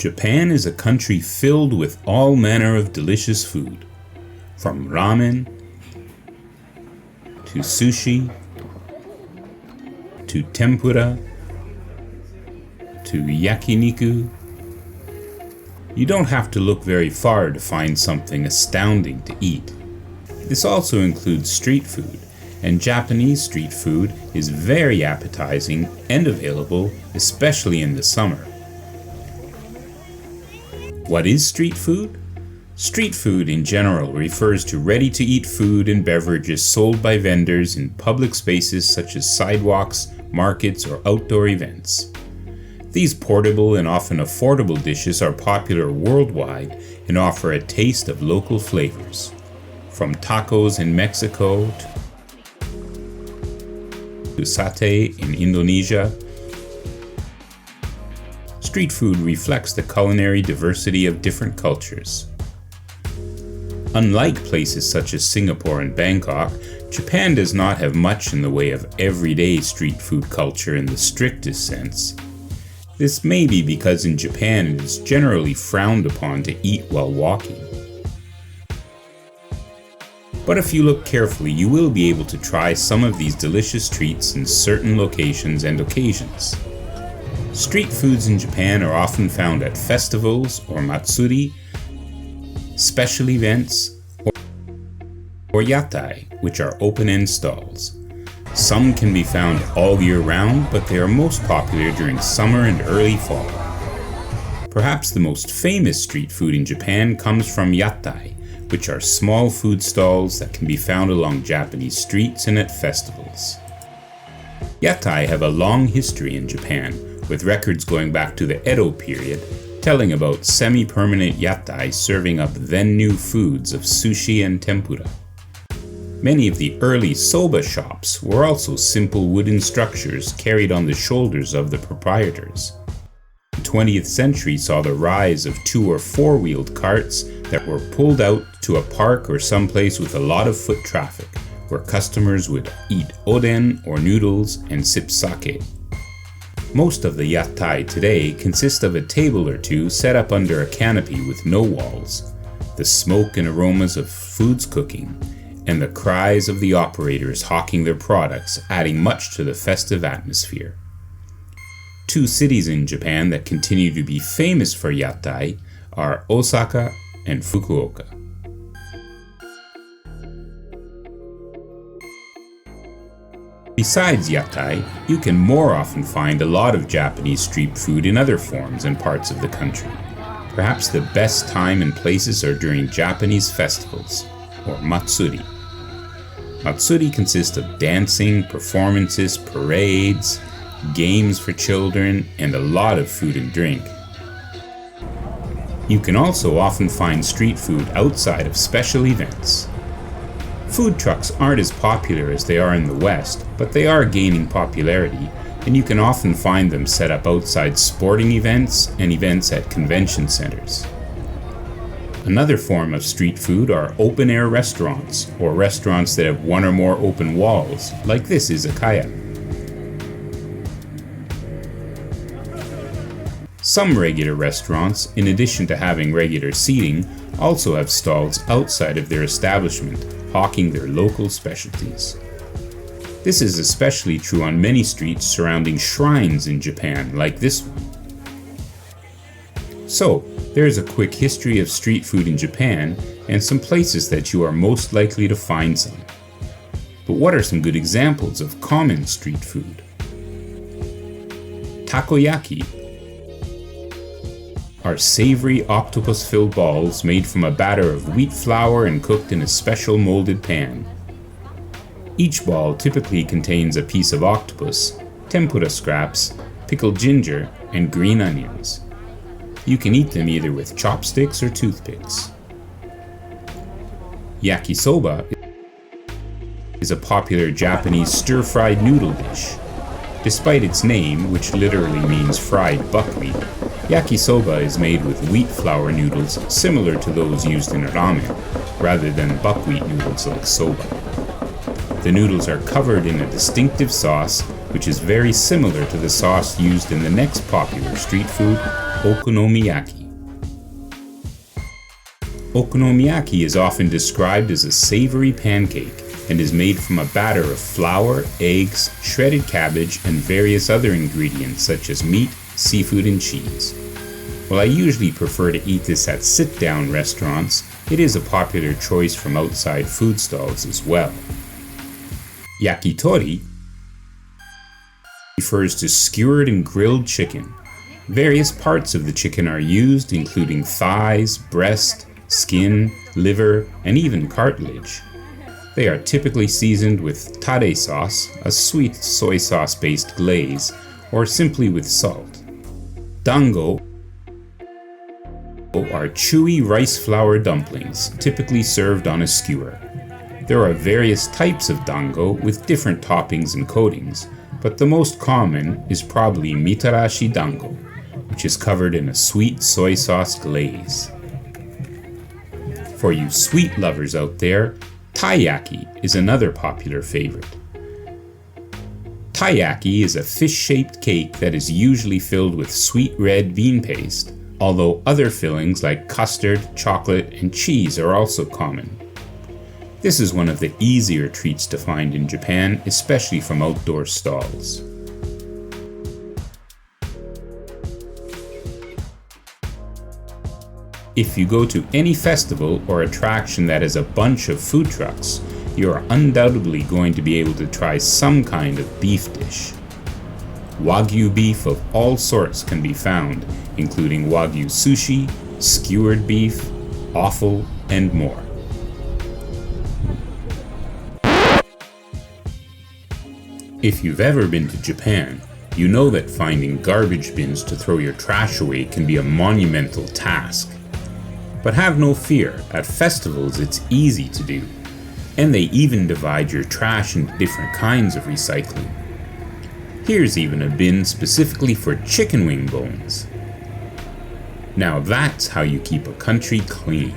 Japan is a country filled with all manner of delicious food, from ramen to sushi to tempura to yakiniku. You don't have to look very far to find something astounding to eat. This also includes street food, and Japanese street food is very appetizing and available, especially in the summer. What is street food? Street food in general refers to ready-to-eat food and beverages sold by vendors in public spaces such as sidewalks, markets, or outdoor events. These portable and often affordable dishes are popular worldwide and offer a taste of local flavors. From tacos in Mexico to satay in Indonesia, street food reflects the culinary diversity of different cultures. Unlike places such as Singapore and Bangkok, Japan does not have much in the way of everyday street food culture in the strictest sense. This may be because in Japan it is generally frowned upon to eat while walking. But if you look carefully, you will be able to try some of these delicious treats in certain locations and occasions. Street foods in Japan are often found at festivals or matsuri, special events, or yattai, which are open-end stalls. Some can be found all year round, but they are most popular during summer and early fall. Perhaps the most famous street food in Japan comes from yattai, which are small food stalls that can be found along Japanese streets and at festivals. Yattai have a long history in Japan, with records going back to the Edo period, telling about semi-permanent yattai serving up then-new foods of sushi and tempura. Many of the early soba shops were also simple wooden structures carried on the shoulders of the proprietors. The 20th century saw the rise of 2- or 4-wheeled carts that were pulled out to a park or someplace with a lot of foot traffic, where customers would eat oden or noodles and sip sake. Most of the yattai today consist of a table or two set up under a canopy with no walls, the smoke and aromas of foods cooking, and the cries of the operators hawking their products adding much to the festive atmosphere. 2 cities in Japan that continue to be famous for yattai are Osaka and Fukuoka. Besides yattai, you can more often find a lot of Japanese street food in other forms and parts of the country. Perhaps the best time and places are during Japanese festivals, or matsuri. Matsuri consist of dancing, performances, parades, games for children, and a lot of food and drink. You can also often find street food outside of special events. Food trucks aren't as popular as they are in the West, but they are gaining popularity, and you can often find them set up outside sporting events and events at convention centers. Another form of street food are open-air restaurants, or restaurants that have 1 or more open walls, like this izakaya. Some regular restaurants, in addition to having regular seating, also have stalls outside of their establishment, hawking their local specialties. This is especially true on many streets surrounding shrines in Japan, like this one. So, there is a quick history of street food in Japan and some places that you are most likely to find some. But what are some good examples of common street food? Takoyaki are savory octopus-filled balls made from a batter of wheat flour and cooked in a special molded pan. Each ball typically contains a piece of octopus, tempura scraps, pickled ginger, and green onions. You can eat them either with chopsticks or toothpicks. Yakisoba is a popular Japanese stir-fried noodle dish. Despite its name, which literally means fried buckwheat, yakisoba is made with wheat flour noodles similar to those used in ramen, rather than buckwheat noodles like soba. The noodles are covered in a distinctive sauce, which is very similar to the sauce used in the next popular street food, okonomiyaki. Okonomiyaki is often described as a savory pancake and is made from a batter of flour, eggs, shredded cabbage, and various other ingredients such as meat, seafood, and cheese. While I usually prefer to eat this at sit-down restaurants, it is a popular choice from outside food stalls as well. Yakitori refers to skewered and grilled chicken. Various parts of the chicken are used, including thighs, breast, skin, liver, and even cartilage. They are typically seasoned with tare sauce, a sweet soy sauce-based glaze, or simply with salt. Dango are chewy rice flour dumplings, typically served on a skewer. There are various types of dango with different toppings and coatings, but the most common is probably mitarashi dango, which is covered in a sweet soy sauce glaze. For you sweet lovers out there, taiyaki is another popular favorite. Taiyaki is a fish-shaped cake that is usually filled with sweet red bean paste, although other fillings like custard, chocolate, and cheese are also common. This is one of the easier treats to find in Japan, especially from outdoor stalls. If you go to any festival or attraction that has a bunch of food trucks, you are undoubtedly going to be able to try some kind of beef dish. Wagyu beef of all sorts can be found, including Wagyu sushi, skewered beef, offal, and more. If you've ever been to Japan, you know that finding garbage bins to throw your trash away can be a monumental task. But have no fear, at festivals it's easy to do, and they even divide your trash into different kinds of recycling. Here's even a bin specifically for chicken wing bones. Now that's how you keep a country clean.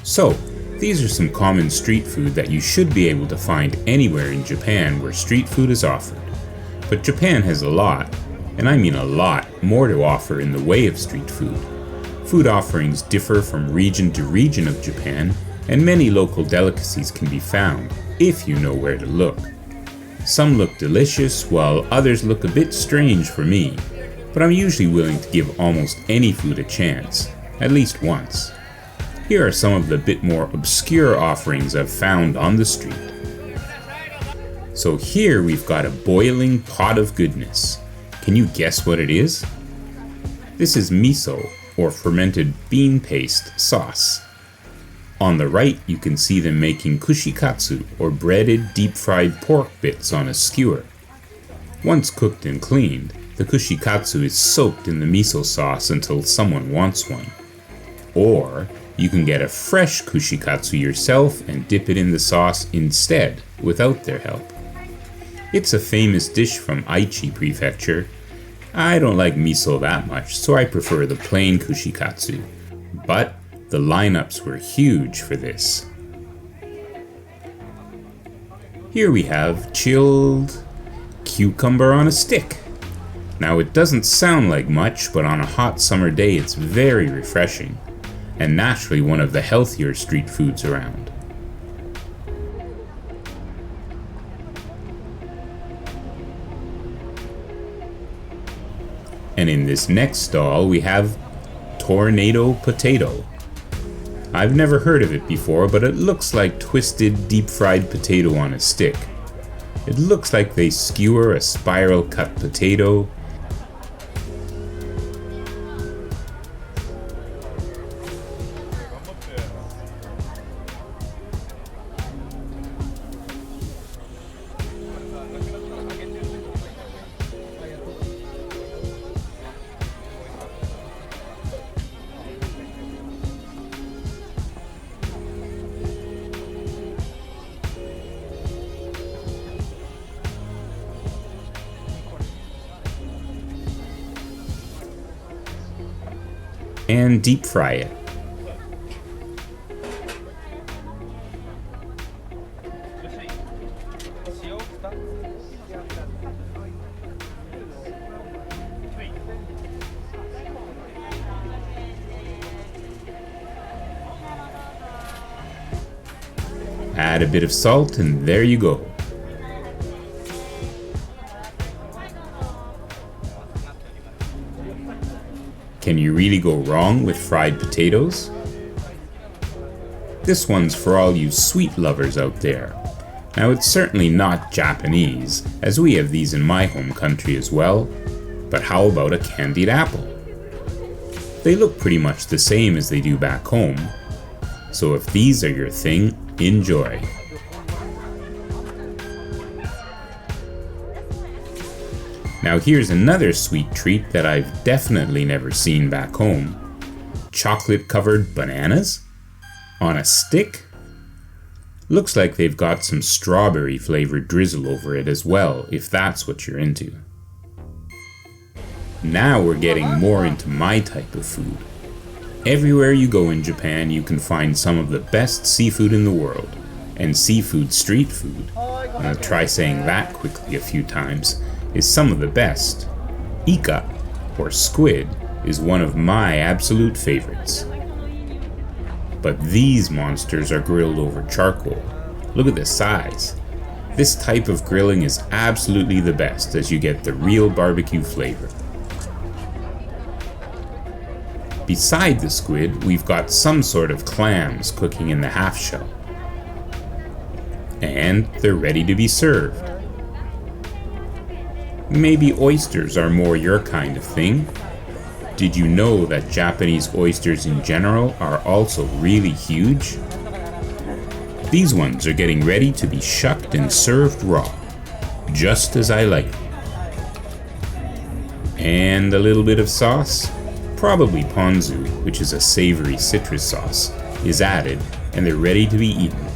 So, these are some common street food that you should be able to find anywhere in Japan where street food is offered. But Japan has a lot, and I mean a lot, more to offer in the way of street food. Food offerings differ from region to region of Japan, and many local delicacies can be found, if you know where to look. Some look delicious, while others look a bit strange for me, but I'm usually willing to give almost any food a chance, at least once. Here are some of the bit more obscure offerings I've found on the street. So here we've got a boiling pot of goodness. Can you guess what it is? This is miso, or fermented bean paste sauce. On the right you can see them making kushikatsu, or breaded deep-fried pork bits on a skewer. Once cooked and cleaned, the kushikatsu is soaked in the miso sauce until someone wants one. Or you can get a fresh kushikatsu yourself and dip it in the sauce instead, without their help. It's a famous dish from Aichi Prefecture. I don't like miso that much, so I prefer the plain kushikatsu. But the lineups were huge for this. Here we have chilled cucumber on a stick. Now it doesn't sound like much, but on a hot summer day it's very refreshing, and naturally one of the healthier street foods around. And in this next stall we have tornado potato. I've never heard of it before, but it looks like twisted deep-fried potato on a stick. It looks like they skewer a spiral cut potato, and deep fry it. Add a bit of salt and there you go. Can you really go wrong with fried potatoes? This one's for all you sweet lovers out there. Now it's certainly not Japanese, as we have these in my home country as well, but how about a candied apple? They look pretty much the same as they do back home, so if these are your thing, enjoy. Now here's another sweet treat that I've definitely never seen back home. Chocolate covered bananas? On a stick? Looks like they've got some strawberry flavored drizzle over it as well, if that's what you're into. Now we're getting more into my type of food. Everywhere you go in Japan you can find some of the best seafood in the world, and seafood street food, I'll try saying that quickly a few times, is some of the best. Ika, or squid, is one of my absolute favorites. But these monsters are grilled over charcoal. Look at the size. This type of grilling is absolutely the best as you get the real barbecue flavor. Beside the squid, we've got some sort of clams cooking in the half shell. And they're ready to be served. Maybe oysters are more your kind of thing. Did you know that Japanese oysters in general are also really huge? These ones are getting ready to be shucked and served raw, just as I like them. And a little bit of sauce, probably ponzu, which is a savory citrus sauce, is added and they're ready to be eaten.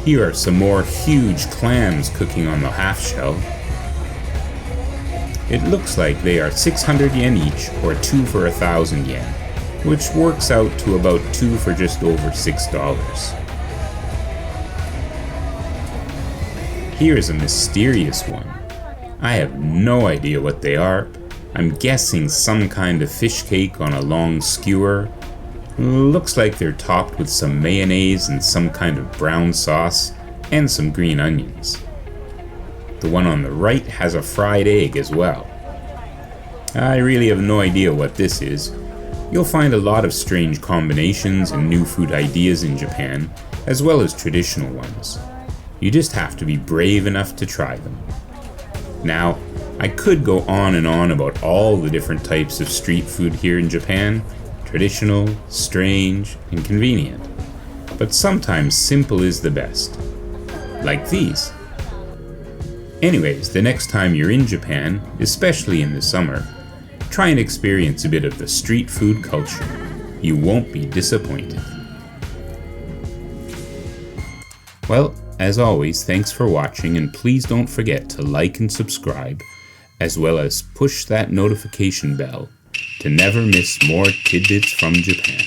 Here are some more huge clams cooking on the half shell. It looks like they are 600 yen each, or 2 for 1,000 yen, which works out to about 2 for just over $6. Here's a mysterious one. I have no idea what they are. I'm guessing some kind of fish cake on a long skewer. Looks like they're topped with some mayonnaise and some kind of brown sauce, and some green onions. The one on the right has a fried egg as well. I really have no idea what this is. You'll find a lot of strange combinations and new food ideas in Japan, as well as traditional ones. You just have to be brave enough to try them. Now, I could go on and on about all the different types of street food here in Japan, traditional, strange, and convenient. But sometimes simple is the best. Like these. Anyways, the next time you're in Japan, especially in the summer, try and experience a bit of the street food culture. You won't be disappointed. Well, as always, thanks for watching, and please don't forget to like and subscribe, as well as push that notification bell to never miss more tidbits from Japan.